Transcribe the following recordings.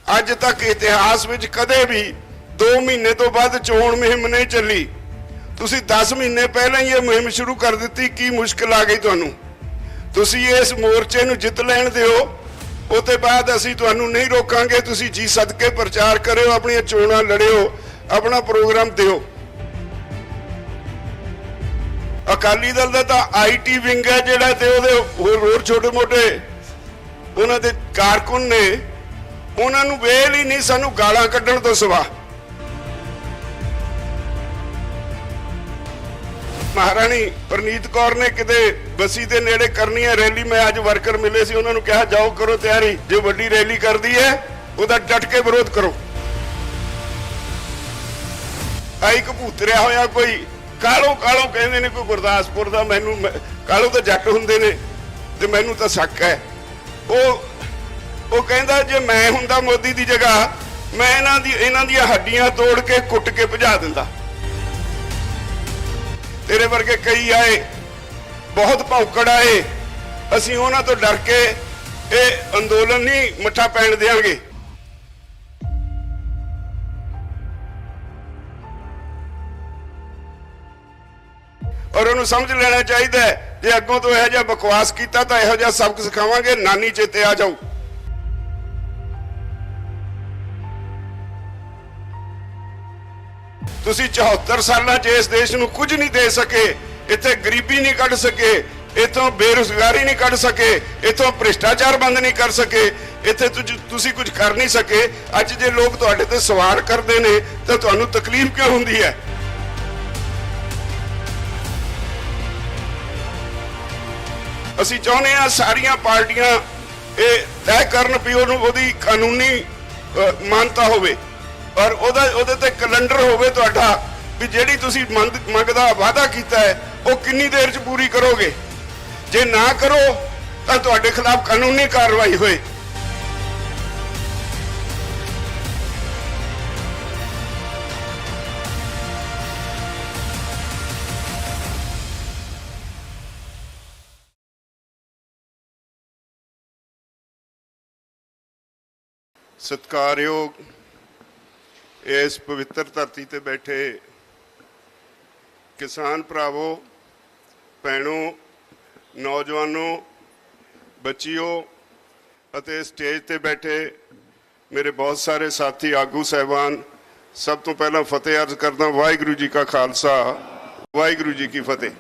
अज तक इतिहास विच कदे भी 2 महीने तो बाद चोण मुहिम नहीं चली। तुसी 10 महीने पहले ही ये मुहिम शुरू कर दी। की मुश्किल आ गई तुहानू? तुसी इस मोर्चे नू जित लैण दिओ, उसते बाद असीं तुहानू नहीं रोकांगे। तुसी जी सदके प्रचार करिओ, अपनी चोणां लड़िओ, अपना प्रोग्राम दिओ। अकाली दल दा तां IT विंग है जिहड़ा, ते ओहदे होर छोटे मोटे उन्हां दे कारकुन ने, उन्हां नू वेल ही नहीं सानू गालां कड्ढण तो सिवा। महाराणी परनीत कौर ने किते बसी दे नेड़े करनी है रैली। मैं अज वर्कर मिले सी, उन्होंने कहा जाओ करो तैयारी, जो वड्डी रैली कर दी है उहदा डट के विरोध करो। आई कबूतरिया होया कोई कालो कालो कहंदे ने, कोई गुरदासपुर दा, मैनू कालो तो जट हुंदे ने ते मैनू तो शक है। वो कहंदा जे मैं हुंदा मोदी दी जगह, मैं इन्हां दी हड्डियां तोड़ के कुट के भजा दिंदा। तेरे वर्गे कई आए, बहुत भौकड़ आए, असीं उन्हां तो डर के ये अंदोलन नहीं मठा पैण देंगे। और उन्होंने समझ लेना चाहिए जे अगों तो यह बकवास किया तो यह जिहा सबक सिखावांगे, नानी चेते आ जाऊ। तुसी 74 साल इस देश नूं कुछ नहीं दे सके, इत्थे गरीबी नहीं कढ़ सके, इथों बेरोजगारी नहीं कढ़ सके, इथों भ्रिष्टाचार बंद नहीं कर सके, इत्थे तुसी कुछ कर नहीं सके। अज जे लोग तुहाडे ते सवाल करते हैं तो तुहानूं तकलीफ क्यों हुंदी है? असीं चाहुंदे हां सारियां पार्टियां ये तय करन भी उहदी कानूनी मानता होवे और ਉਹਦੇ ਤੇ ਕੈਲੰਡਰ ਹੋਵੇ ਤੁਹਾਡਾ ਵੀ ਜਿਹੜੀ ਤੁਸੀਂ ਮੰਗ ਦਾ ਵਾਅਦਾ ਕੀਤਾ ਹੈ ਉਹ ਕਿੰਨੀ ਦੇਰ 'ਚ ਪੂਰੀ ਕਰੋਗੇ। ਜੇ ਨਾ ਕਰੋ ਤਾਂ ਤੁਹਾਡੇ ਖਿਲਾਫ ਕਾਨੂੰਨੀ ਕਾਰਵਾਈ ਹੋਏ। सत्कारयोग इस पवित्र धरती ते बैठे किसान भरावो, भैनों, नौजवानों, बच्चियों अते स्टेज ते बैठे मेरे बहुत सारे साथी आगू साहबान, सब तो पहला फतेह अर्ज करदा वाहिगुरू जी का खालसा, वाहिगुरू जी की फतेह।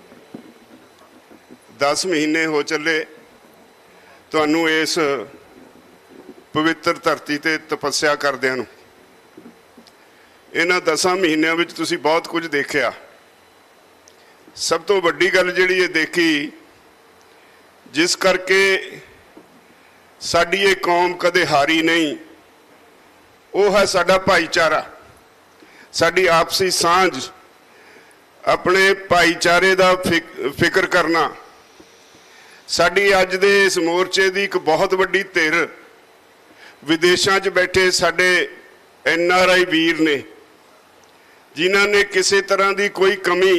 10 महीने हो चले तुहानू इस पवित्र धरती ते तपस्या करदिआं नूं। इन्हां 10 महीनों में तुसीं बहुत कुछ देखिया। सब तो वड्डी गल जिहड़ी ये देखी, जिस करके साडी ये कौम कदे हारी नहीं, वो है साडा भाईचारा, साडी आपसी सांझ, अपने भाईचारे दा फिक्र करना। साडी अज दे इस मोर्चे दी एक बहुत वड्डी धिर विदेशों च बैठे साडे NRI वीर ने, जिन्हां ने किसी तरह की कोई कमी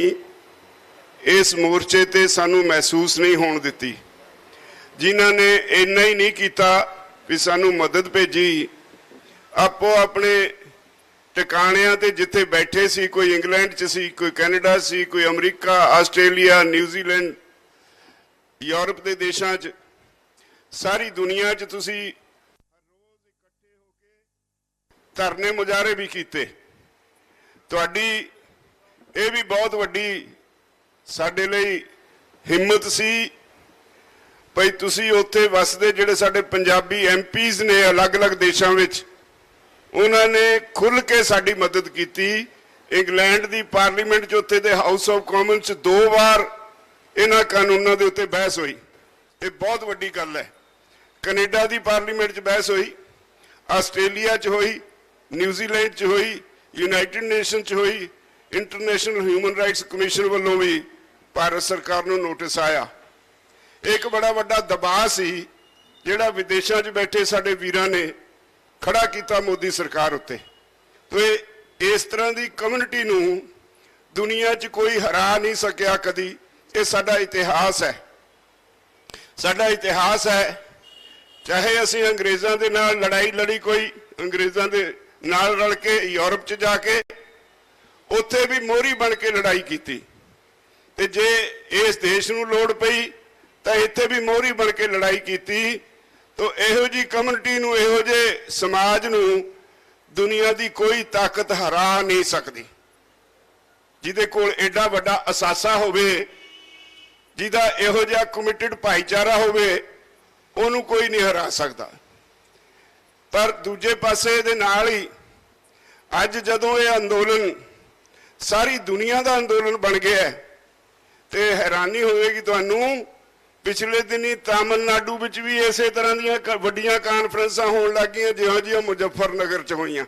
इस मोर्चे ते सानू महसूस नहीं होण दिती, जिन्हां ने इन्ना ही नहीं किया भी सानू मदद भेजी। आपो अपने टिकाणियां ते जिथे बैठे सी, कोई इंग्लैंड च सी, कोई कैनेडा सी, कोई अमरीका, आस्ट्रेलिया, न्यूजीलैंड, यूरोप के देशों च, सारी दुनिया च तुसी धरने मुजाहरे भी किए। तुहाडी ये भी बहुत वड्डी साडे लई हिम्मत सी भई तुसी उत्थे वसदे जिहड़े साडे पंजाबी MPs ने अलग अलग देशों विच, उन्होंने खुल के साडी मदद की। इंग्लैंड की पार्लीमेंट च उत्थे दे हाउस ऑफ कॉमन च 2 बार इन्हां कानूनों के उत्ते बहस हुई। ये बहुत वड्डी गल है। कनेडा की पार्लीमेंट च बहस हुई, आस्ट्रेलिया च हुई, न्यूजीलैंड च हुई, यूनाइटेड नेशन च हुई, इंटरनेशनल ह्यूमन राइट्स कमीशन वालों भी भारत सरकार को नोटिस आया। एक बड़ा वड्डा दबाव सी जिहड़ा विदेशों च बैठे साडे वीरां ने खड़ा किया मोदी सरकार उत्ते। तो इस तरह की कम्युनिटी नूं दुनिया च कोई हरा नहीं सकिया कदी। ये साडा इतिहास है, साडा इतिहास है। चाहे असीं अंग्रेज़ों दे नाल लड़ाई लड़ी कोई अंग्रेज़ां दे नाल रल के यूरोप च जाके उत्थे भी मोहरी बन के लड़ाई की। ते जे इस देश नूं लोड़ पई तो इत्थे भी मोहरी बन के लड़ाई की। तो इहो जी कम्युनिटी नूं, इहो जे समाज नूं दुनिया की कोई ताकत हरा नहीं सकती, जिहदे कोल एडा वड्डा असासा होवे, जिहदा इहो जिहा कमिटेड भाईचारा होवे, ਉਹਨੂੰ कोई नहीं हरा सकता। पर दूजे पासे दे नाल ही अज जदों ये अंदोलन सारी दुनिया का अंदोलन बन गया है तो हैरानी होगी तुहानू, पिछले दिनी तमिलनाडु विच भी इस तरह दी वड्डियां कानफ्रेंसां होण लग गईयां जिहो जिहा मुजफ्फरनगर च होईयां।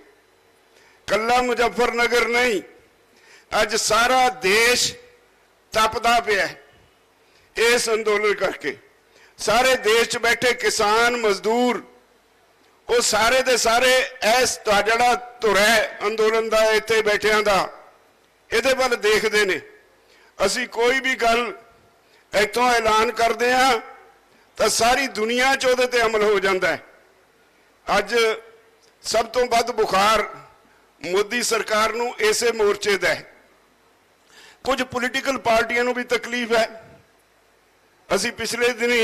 कल्ला मुजफ्फरनगर नहीं, अज सारा देश तपदा पिया इस अंदोलन करके। सारे देश च बैठे किसान मजदूर वो सारे दे सारे इस जिहड़ा धुर है अंदोलन का इत्थे बैठियां दा इहदे वल देखदे ने। असी कोई भी गल इत्थों ऐलान करते हैं तो सारी दुनिया च उहदे ते अमल हो जाता है। अज सब तो वध बुखार मोदी सरकार नूं इसे मोर्चे दा है। कुछ पोलीटिकल पार्टियां नूं भी तकलीफ है। असी पिछले दिनी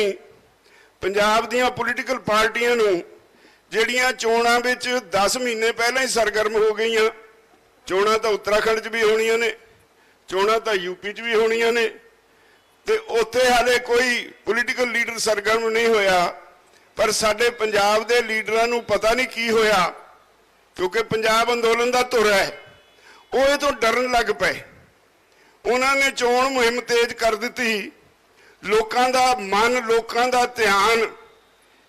पंजाब दीयां पोलीटिकल पार्टियां नूं जिहड़ियां चोणां विच 10 महीने पहले ही सरगर्म हो गईयां, चोणां तां उत्तराखंड च भी होणीआं ने, चोणां तां यूपी च भी होणीआं ने, ते उत्थे हाले कोई पोलीटिकल लीडर सरगर्म नहीं होया। पर साडे पंजाब दे लीडरां नूं पता नहीं की होया, क्योंकि पंजाब अंदोलन दा धुर है, वो इह तों डरन लग पे। उन्होंने चोण मुहिम तेज कर दी। लोकां दा मन, लोकां दा ध्यान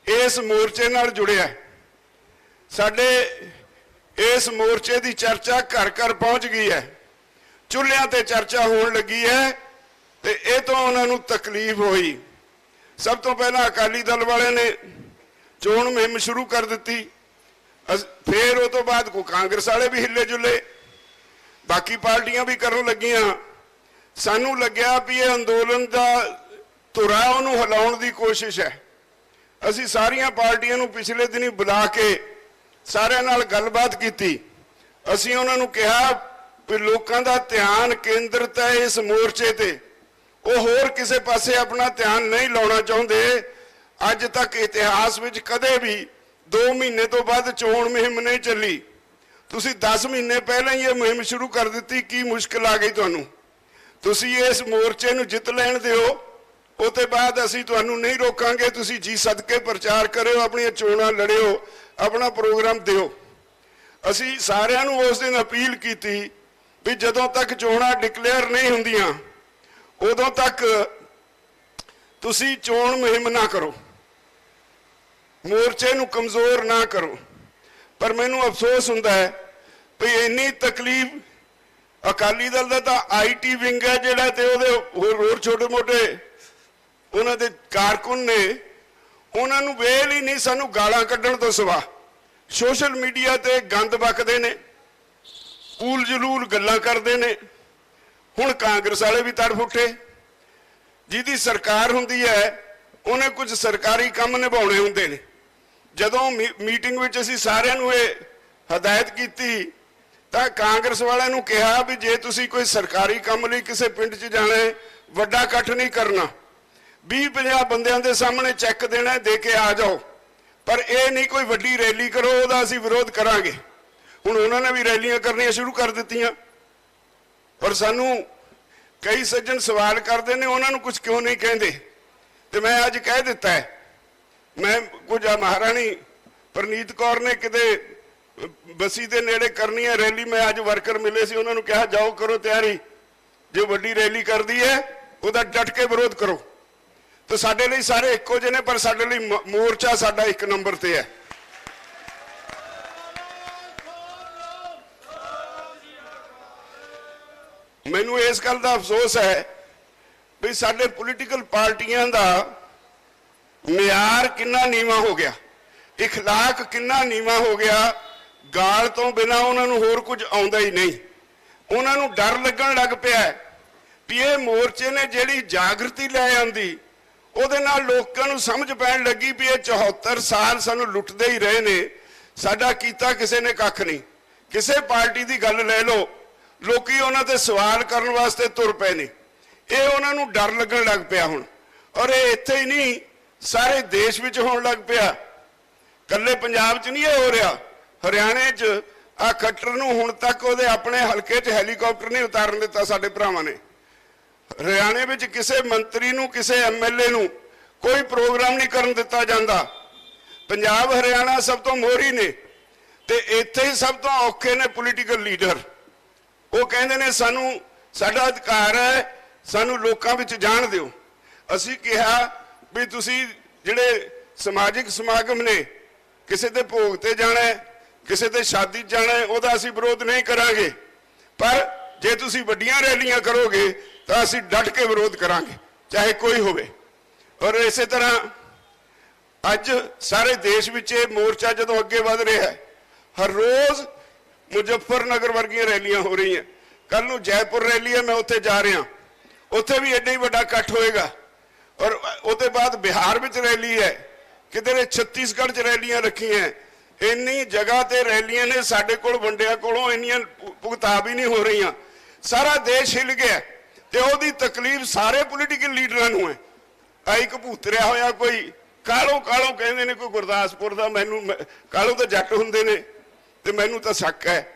इस मोर्चे नाल जुड़िया। साडे इस मोर्चे की चर्चा घर घर पहुंच गई है, चुल्हियां ते चर्चा होण लगी है, ते इह तों उन्हां नूं तकलीफ हुई। सब तो पहला अकाली दल वाले ने चोण मुहिम शुरू कर दी, फिर उस तो बाद को कांग्रेस वाले भी हिले जुले, बाकी पार्टियां भी करन लगियां। सानू लग्या भी ये अंदोलन का धुरा उन्होंने हिलाउण की कोशिश है। असी सारिया पार्टियां नूं पिछले दिन बुला के सारिਆਂ नाल गलबात की। असी उन्होंने कहा भी लोगों का ध्यान केंद्रित है इस मोर्चे ते, वो होर किसी पासे अपना ध्यान नहीं लाना चाहते। अज तक इतिहास में कदे भी 2 महीने तो बाद चोण मुहिम नहीं चली। तुसी 10 महीने पहले ही ये मुहिम शुरू कर दी, की मुश्किल आ गई तुहानू? तुसी इस मोर्चे नूं जित लैण दिओ, उसते बाद असी तुहानू नहीं रोकांगे। तुसी जी सदके प्रचार करो, अपनी चोणां लड़िओ, अपना प्रोग्राम दिओ। असी सारिਆਂ ਨੂੰ उस दिन अपील की भी जदों तक चोणां डिकलेयर नहीं हुंदियां उदों तक तुसी चोण मुहिम ना करो, मोर्चे नूं कमज़ोर ना करो। पर मैनूं अफसोस हुंदा है भी इन्नी तकलीफ अकाली दल दा तां IT विंग है जिहड़ा, ते उहदे होर छोटे मोटे उन्हां दे कारकुन ने, उन्हां नूं वेल ही नहीं सानूं गालां कड्ढण तो सिवा सोशल मीडिया ते गंद बकदे ने, ऊल जलूल गल्लां करदे ने। हुण कांग्रेस वाले भी तड़फ उठे, जिहदी सरकार हुंदी है उन्हें कुछ सरकारी काम निभाउणे हुंदे ने। जदों मीटिंग विच असीं सारिਆਂ ਨੂੰ ਇਹ हदायत की तां कांग्रेस वालिਆਂ ਨੂੰ कहा भी जे तुसीं कोई सरकारी काम लई किसी पिंड 'ਚ जाना है, वड्डा इकट्ठ नहीं करना, 20-50 बंदिਆਂ ਦੇ सामने चैक देना, दे के आ जाओ, पर यह नहीं कोई वड्डी रैली करो, ਉਹਦਾ ਅਸੀਂ विरोध करांगे। हुण ਉਹਨਾਂ ने भी रैलियां करनियां शुरू कर दित्तियां। पर सानू कई सज्जन सवाल करते हैं उन्होंने कुछ क्यों नहीं कहते, तो मैं अज कह दिता है। मैं कुछ महाराणी परनीत कौर ने किते बसी के नेड़े करनी है रैली, मैं अज वर्कर मिले से उन्होंने कहा जाओ करो तैयारी, जो वड्डी रैली कर दी है उसका डट के विरोध करो। तो साडे लई सारे इक्को जिहे ने, पर साडे लई मोर्चा साडा 1 नंबर ते है। मैनू इस गल का अफसोस है भी साडे पोलीटिकल पार्टियां का मियार कितना नीवा हो गया, इखलाक कितना नीवा हो गया। गाल तो बिना उन्होंने होर कुछ आउंदा ही नहीं। उन्होंने डर लगन लग पिया भी ये मोर्चे ने जिहड़ी जागृति लै आंदी ਉਹਦੇ ਨਾਲ ਲੋਕਾਂ ਨੂੰ समझ पैण लगी भी ये 74 साल सानू लुटते ही रहे ने, ਸਾਡਾ ਕੀਤਾ ਕਿਸੇ ਨੇ ਕੱਖ ਨਹੀਂ। ਕਿਸੇ ਪਾਰਟੀ ਦੀ ਗੱਲ ਲੈ ਲਓ, ਲੋਕੀ ਉਹਨਾਂ ਤੇ ਸਵਾਲ ਕਰਨ ਵਾਸਤੇ ਤੁਰ ਪਏ ਨੇ। ਇਹ ਉਹਨਾਂ ਨੂੰ ਡਰ ਲੱਗਣ ਲੱਗ ਪਿਆ ਹੁਣ, ਔਰ ਇਹ ਇੱਥੇ ਹੀ ਨਹੀਂ ਸਾਰੇ ਦੇਸ਼ ਵਿੱਚ ਹੋਣ ਲੱਗ ਪਿਆ। ਕੱਲੇ ਪੰਜਾਬ 'ਚ ਨਹੀਂ ਇਹ ਹੋ ਰਿਹਾ, ਹਰਿਆਣੇ 'ਚ ਆ ਖੱਟਰ ਨੂੰ ਹੁਣ ਤੱਕ ਉਹਦੇ ਆਪਣੇ ਹਲਕੇ 'ਚ ਹੈਲੀਕਾਪਟਰ ਨਹੀਂ ਉਤਾਰਨ ਦਿੱਤਾ ਸਾਡੇ ਭਰਾਵਾਂ ਨੇ। ਹਰਿਆਣੇ ਵਿੱਚ ਕਿਸੇ ਮੰਤਰੀ ਨੂੰ, ਕਿਸੇ ਐਮਐਲਏ ਨੂੰ ਕੋਈ ਪ੍ਰੋਗਰਾਮ ਨਹੀਂ ਕਰਨ ਦਿੱਤਾ ਜਾਂਦਾ। ਪੰਜਾਬ ਹਰਿਆਣਾ ਸਭ ਤੋਂ ਮੋਹਰੀ ਨੇ ਤੇ ਇੱਥੇ ਹੀ ਸਭ ਤੋਂ ਔਖੇ ਨੇ ਪੋਲੀਟੀਕਲ ਲੀਡਰ। ਉਹ ਕਹਿੰਦੇ ਨੇ ਸਾਨੂੰ ਸਾਡਾ ਅਧਿਕਾਰ ਹੈ, ਸਾਨੂੰ ਲੋਕਾਂ ਵਿੱਚ ਜਾਣ ਦਿਓ। ਅਸੀਂ ਕਿਹਾ ਵੀ ਤੁਸੀਂ ਜਿਹੜੇ ਸਮਾਜਿਕ ਸਮਾਗਮ ਨੇ, ਕਿਸੇ ਦੇ ਭੋਗ ਤੇ ਜਾਣਾ ਹੈ, ਕਿਸੇ ਦੇ ਸ਼ਾਦੀ ਜਾਣਾ ਹੈ, ਉਹਦਾ ਅਸੀਂ ਵਿਰੋਧ ਨਹੀਂ ਕਰਾਂਗੇ, ਪਰ ਜੇ ਤੁਸੀਂ ਵੱਡੀਆਂ ਰੈਲੀਆਂ ਕਰੋਗੇ ਤਾਂ ਅਸੀਂ ਡਟ ਕੇ ਵਿਰੋਧ ਕਰਾਂਗੇ, ਚਾਹੇ ਕੋਈ ਹੋਵੇ। ਔਰ ਇਸੇ ਤਰ੍ਹਾਂ ਅੱਜ ਸਾਰੇ ਦੇਸ਼ ਵਿੱਚ ਇਹ ਮੋਰਚਾ ਜਦੋਂ ਅੱਗੇ ਵਧ ਰਿਹਾ ਹੈ, ਹਰ ਰੋਜ਼ ਮੁਜ਼ੱਫਰਨਗਰ ਵਰਗੀਆਂ ਰੈਲੀਆਂ ਹੋ ਰਹੀਆਂ। ਕੱਲ ਨੂੰ ਜੈਪੁਰ ਰੈਲੀ ਹੈ, ਮੈਂ ਉੱਥੇ ਜਾ ਰਿਹਾ, ਉੱਥੇ ਵੀ ਐਡਾ ਹੀ ਵੱਡਾ ਇਕੱਠ ਹੋਏਗਾ। ਔਰ ਉਹਦੇ ਬਾਅਦ ਬਿਹਾਰ ਵਿੱਚ ਰੈਲੀ ਹੈ, ਕਿਤੇ ਛੱਤੀਸਗੜ੍ਹ 'ਚ ਰੈਲੀਆਂ ਰੱਖੀਆਂ। ਇੰਨੀ ਜਗ੍ਹਾ ਤੇ ਰੈਲੀਆਂ ਨੇ, ਸਾਡੇ ਕੋਲ ਵੰਡਿਆਂ ਕੋਲੋਂ ਇੰਨੀਆਂ ਭੁਗਤਾਵ ਹੀ ਨਹੀਂ ਹੋ ਰਹੀਆਂ। ਸਾਰਾ ਦੇਸ਼ ਹਿੱਲ ਗਿਆ ਤੇ ਉਹਦੀ ਤਕਲੀਫ ਸਾਰੇ ਪੋਲੀਟੀਕਲ ਲੀਡਰਾਂ ਨੂੰ ਹੈ। ਆ ਇੱਕ ਭੂਤਰਿਆ ਹੋਇਆ ਕੋਈ ਕਾਲੋ ਕਹਿੰਦੇ ਨੇ, ਕੋਈ ਗੁਰਦਾਸਪੁਰ ਦਾ, ਮੈਨੂੰ ਕਾਲੋ ਤਾਂ ਜੱਟ ਹੁੰਦੇ ਨੇ ਤੇ ਮੈਨੂੰ ਤਾਂ ਸ਼ੱਕ ਹੈ।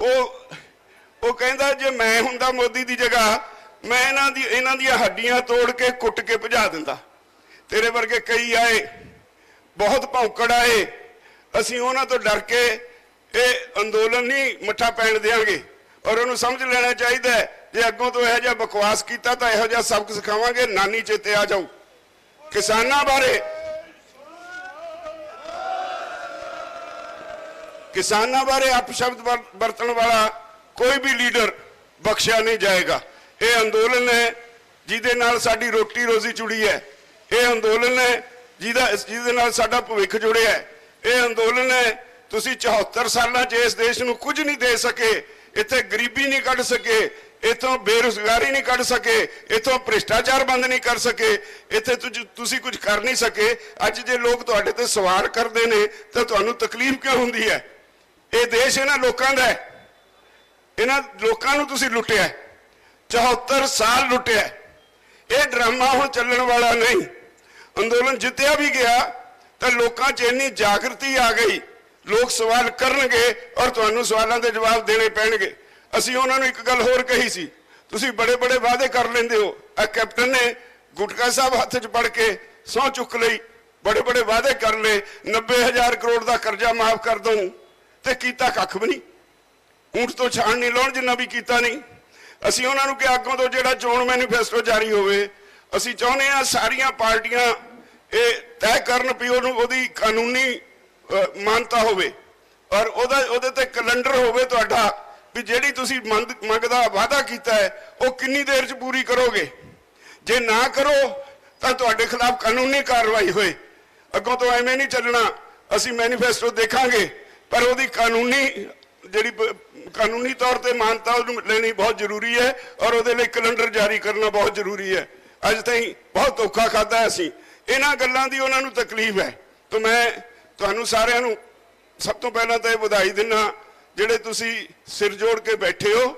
ਉਹ ਕਹਿੰਦਾ ਜੇ ਮੈਂ ਹੁੰਦਾ ਮੋਦੀ ਦੀ ਜਗ੍ਹਾ, ਮੈਂ ਇਹਨਾਂ ਦੀਆਂ ਹੱਡੀਆਂ ਤੋੜ ਕੇ ਕੁੱਟ ਕੇ ਭਜਾ ਦਿੰਦਾ। ਤੇਰੇ ਵਰਗੇ ਕਈ ਆਏ, ਬਹੁਤ ਭੌਂਕੜ ਆਏ, ਅਸੀਂ ਉਹਨਾਂ ਤੋਂ ਡਰ ਕੇ ਇਹ ਅੰਦੋਲਨ ਨਹੀਂ ਮੱਠਾ ਪੈਣ ਦੇਵਾਂਗੇ। ਔਰ ਉਹਨੂੰ ਸਮਝ ਲੈਣਾ ਚਾਹੀਦਾ ਜੇ ਅੱਗੋਂ ਤੋਂ ਇਹੋ ਜਿਹਾ ਬਕਵਾਸ ਕੀਤਾ ਤਾਂ ਇਹੋ ਜਿਹਾ ਸਬਕ ਸਿਖਾਵਾਂਗੇ, ਨਾਨੀ ਚੇਤੇ ਆ ਜਾਊ। ਕਿਸਾਨਾਂ ਬਾਰੇ ਅਪਸ਼ਬਦ ਵਰਤਣ ਵਾਲਾ ਕੋਈ ਵੀ ਲੀਡਰ ਬਖਸ਼ਿਆ ਨਹੀਂ ਜਾਏਗਾ। ਇਹ ਅੰਦੋਲਨ ਹੈ ਜਿਹਦੇ ਨਾਲ ਸਾਡੀ ਰੋਟੀ ਰੋਜ਼ੀ ਜੁੜੀ ਹੈ। ਇਹ ਅੰਦੋਲਨ ਹੈ ਜਿਹਦੇ ਨਾਲ ਸਾਡਾ ਭਵਿੱਖ ਜੁੜਿਆ ਹੈ। ਇਹ ਅੰਦੋਲਨ ਹੈ, ਤੁਸੀਂ 74 ਸਾਲਾਂ 'ਚ ਇਸ ਦੇਸ਼ ਨੂੰ ਕੁਝ ਨਹੀਂ ਦੇ ਸਕੇ, ਇੱਥੇ ਗਰੀਬੀ ਨਹੀਂ ਕੱਢ ਸਕੇ, ਇੱਥੋਂ ਬੇਰੁਜ਼ਗਾਰੀ ਨਹੀਂ ਕੱਢ ਸਕੇ, ਇੱਥੋਂ ਭ੍ਰਿਸ਼ਟਾਚਾਰ ਬੰਦ ਨਹੀਂ ਕਰ ਸਕੇ, ਇੱਥੇ ਤੁਸੀਂ ਕੁਝ ਕਰ ਨਹੀਂ ਸਕੇ। ਅੱਜ ਜੇ ਲੋਕ ਤੁਹਾਡੇ ਤੇ ਸਵਾਲ ਕਰਦੇ ਨੇ ਤਾਂ ਤੁਹਾਨੂੰ ਤਕਲੀਫ ਕਿਉਂ ਹੁੰਦੀ ਹੈ? ਇਹ ਦੇਸ਼ ਇਹਨਾਂ ਲੋਕਾਂ ਦਾ ਹੈ, ਇਹਨਾਂ ਲੋਕਾਂ ਨੂੰ ਤੁਸੀਂ ਲੁੱਟਿਆ, 74 ਸਾਲ ਲੁੱਟਿਆ। ਇਹ ਡਰਾਮਾ ਹੁਣ ਚੱਲਣ ਵਾਲਾ ਨਹੀਂ। ਅੰਦੋਲਨ ਜਿੱਤਿਆ ਵੀ ਗਿਆ ਤਾਂ ਲੋਕਾਂ 'ਚ ਇੰਨੀ ਜਾਗਰਤੀ ਆ ਗਈ, ਲੋਕ ਸਵਾਲ ਕਰਨਗੇ ਔਰ ਤੁਹਾਨੂੰ ਸਵਾਲਾਂ ਦੇ ਜਵਾਬ ਦੇਣੇ ਪੈਣਗੇ। ਅਸੀਂ ਉਹਨਾਂ ਨੂੰ ਇੱਕ ਗੱਲ ਹੋਰ ਕਹੀ ਸੀ, ਤੁਸੀਂ ਬੜੇ ਬੜੇ ਵਾਅਦੇ ਕਰ ਲੈਂਦੇ ਹੋ। ਆ ਕੈਪਟਨ ਨੇ ਗੁਟਕਾ ਸਾਹਿਬ ਹੱਥ 'ਚ ਫੜ ਕੇ ਸਹੁੰ ਚੁੱਕ ਲਈ, ਬੜੇ ਬੜੇ ਵਾਅਦੇ ਕਰ ਲਏ, 90,000 ਕਰੋੜ ਦਾ ਕਰਜ਼ਾ ਮਾਫ ਕਰ ਦਊਂ, ਤੇ ਕੀਤਾ ਕੱਖ ਵੀ ਨਹੀਂ। ਊਂਠ ਤੋਂ ਛਾਣ ਨਹੀਂ ਲਾਉਣ ਜਿੰਨਾ ਵੀ ਕੀਤਾ ਨਹੀਂ। ਅਸੀਂ ਉਹਨਾਂ ਨੂੰ ਕਿ ਅੱਗੋਂ ਤੋਂ ਜਿਹੜਾ ਚੋਣ ਮੈਨੀਫੈਸਟੋ ਜਾਰੀ ਹੋਵੇ, ਅਸੀਂ ਚਾਹੁੰਦੇ ਹਾਂ ਸਾਰੀਆਂ ਪਾਰਟੀਆਂ ਇਹ ਤੈਅ ਕਰਨ ਵੀ ਉਹਦੀ ਕਾਨੂੰਨੀ ਮਾਨਤਾ ਹੋਵੇ ਔਰ ਉਹਦੇ ਤੇ ਕੈਲੰਡਰ ਹੋਵੇ ਤੁਹਾਡਾ ਵੀ ਜਿਹੜੀ ਤੁਸੀਂ ਮੰਗ ਦਾ ਵਾਅਦਾ ਕੀਤਾ ਹੈ ਉਹ ਕਿੰਨੀ ਦੇਰ 'ਚ ਪੂਰੀ ਕਰੋਗੇ। ਜੇ ਨਾ ਕਰੋ ਤਾਂ ਤੁਹਾਡੇ ਖਿਲਾਫ ਕਾਨੂੰਨੀ ਕਾਰਵਾਈ ਹੋਏ। ਅੱਗੋਂ ਤੋਂ ਐਵੇਂ ਨਹੀਂ ਚੱਲਣਾ। ਅਸੀਂ ਮੈਨੀਫੈਸਟੋ ਦੇਖਾਂਗੇ ਪਰ ਉਹਦੀ ਕਾਨੂੰਨੀ ਤੌਰ ਤੇ ਮਾਨਤਾ ਉਹਨੂੰ ਲੈਣੀ ਬਹੁਤ ਜ਼ਰੂਰੀ ਹੈ ਔਰ ਉਹਦੇ ਲਈ ਕੈਲੰਡਰ ਜਾਰੀ ਕਰਨਾ ਬਹੁਤ ਜ਼ਰੂਰੀ ਹੈ। ਅੱਜ ਤਾਈਂ ਬਹੁਤ ਧੋਖਾ ਖਾਧਾ ਅਸੀਂ। ਇਹਨਾਂ ਗੱਲਾਂ ਦੀ ਉਹਨਾਂ ਨੂੰ ਤਕਲੀਫ ਹੈ। ਤਾਂ ਮੈਂ ਤੁਹਾਨੂੰ ਸਾਰਿਆਂ ਨੂੰ ਸਭ ਤੋਂ ਪਹਿਲਾਂ ਤਾਂ ਇਹ ਵਧਾਈ ਦਿੰਦਾ ਜਿਹੜੇ ਤੁਸੀਂ ਸਿਰ ਜੋੜ ਕੇ ਬੈਠੇ ਹੋ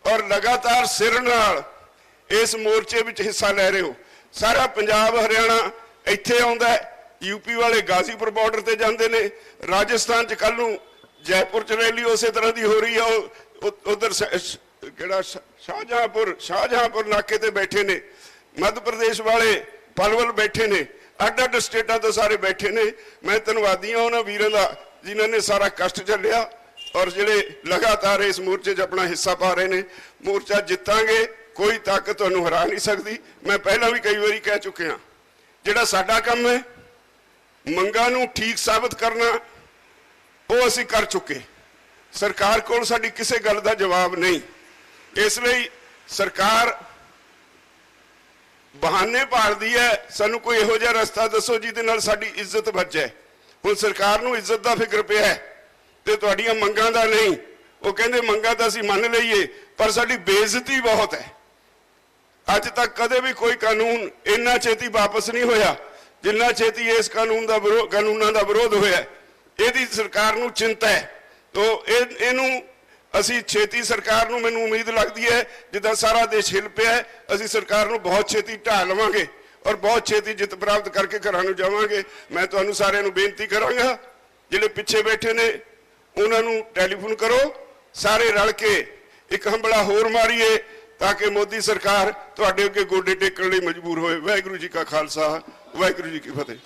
ਔਰ ਲਗਾਤਾਰ ਸਿਰ ਨਾਲ ਇਸ ਮੋਰਚੇ ਵਿੱਚ ਹਿੱਸਾ ਲੈ ਰਹੇ ਹੋ। ਸਾਰਾ ਪੰਜਾਬ ਹਰਿਆਣਾ ਇੱਥੇ ਆਉਂਦਾ ਹੈ, यूपी वाले गाजीपुर बॉर्डर ते जाते ने, राजस्थान च कल नूं जयपुर च रैली उस तरह की हो रही है, उधर शाहजहांपुर नाके ते बैठे ने, मध्य प्रदेश वाले पलवल बैठे ने, अड अड स्टेटा तो सारे बैठे ने। मैं धन्नवादी हाँ उन्होंने वीरों का जिन्होंने सारा कष्ट झलिया और जिहड़े लगातार इस मोर्चे च अपना हिस्सा पा रहे हैं। मोर्चा जितांगे, कोई ताकत तुहानूं हरा नहीं सकती। मैं पहला भी कई बारी कह चुके हाँ, जिहड़ा साडा काम है मंगां नूं ठीक साबित करना वो असीं कर चुके। सरकार कोल साडी किसी गल दा जवाब नहीं, इसलिए सरकार बहाने भालदी है। सानूं कोई इहो जिहा रस्ता दसो जिहदे नाल साडी इज्जत बच जाए। हुण सरकार नूं इज्जत दा फिक्र पिया है ते तुहाडीआं मंगां दा नहीं। वो कहंदे मंगां तां असीं मन लईए पर साडी बेइज्जती बहुत है। अज तक कदे भी कोई कानून इन्ना छेती वापस नहीं होया जिन्ना छेती इस कानूनां दा विरोध होया। ਇਹਦੀ ਸਰਕਾਰ ਨੂੰ ਚਿੰਤਾ ਹੈ। ਤੋ ਇਹਨੂੰ ਅਸੀਂ ਛੇਤੀ ਸਰਕਾਰ ਨੂੰ, ਮੈਨੂੰ ਉਮੀਦ ਲੱਗਦੀ ਹੈ ਜਿੱਦਾਂ ਸਾਰਾ ਦੇਸ਼ ਹਿੱਲ ਪਿਆ ਹੈ, ਅਸੀਂ ਸਰਕਾਰ ਨੂੰ ਬਹੁਤ ਛੇਤੀ ਢਾਹ ਲਵਾਂਗੇ ਔਰ ਬਹੁਤ ਛੇਤੀ ਜਿੱਤ ਪ੍ਰਾਪਤ ਕਰਕੇ ਘਰਾਂ ਨੂੰ ਜਾਵਾਂਗੇ। ਮੈਂ ਤੁਹਾਨੂੰ ਸਾਰਿਆਂ ਨੂੰ ਬੇਨਤੀ ਕਰਾਂਗਾ, ਜਿਹੜੇ ਪਿੱਛੇ ਬੈਠੇ ਨੇ ਉਹਨਾਂ ਨੂੰ ਟੈਲੀਫੋਨ ਕਰੋ, ਸਾਰੇ ਰਲ ਕੇ ਇੱਕ ਹੰਬਲਾ ਹੋਰ ਮਾਰੀਏ ਤਾਂ ਕਿ ਮੋਦੀ ਸਰਕਾਰ ਤੁਹਾਡੇ ਅੱਗੇ ਗੋਡੇ ਟੇਕਣ ਲਈ ਮਜਬੂਰ ਹੋਏ। ਵਾਹਿਗੁਰੂ ਜੀ ਕਾ ਖਾਲਸਾ, ਵਾਹਿਗੁਰੂ ਜੀ ਕੀ ਫਤਿਹ।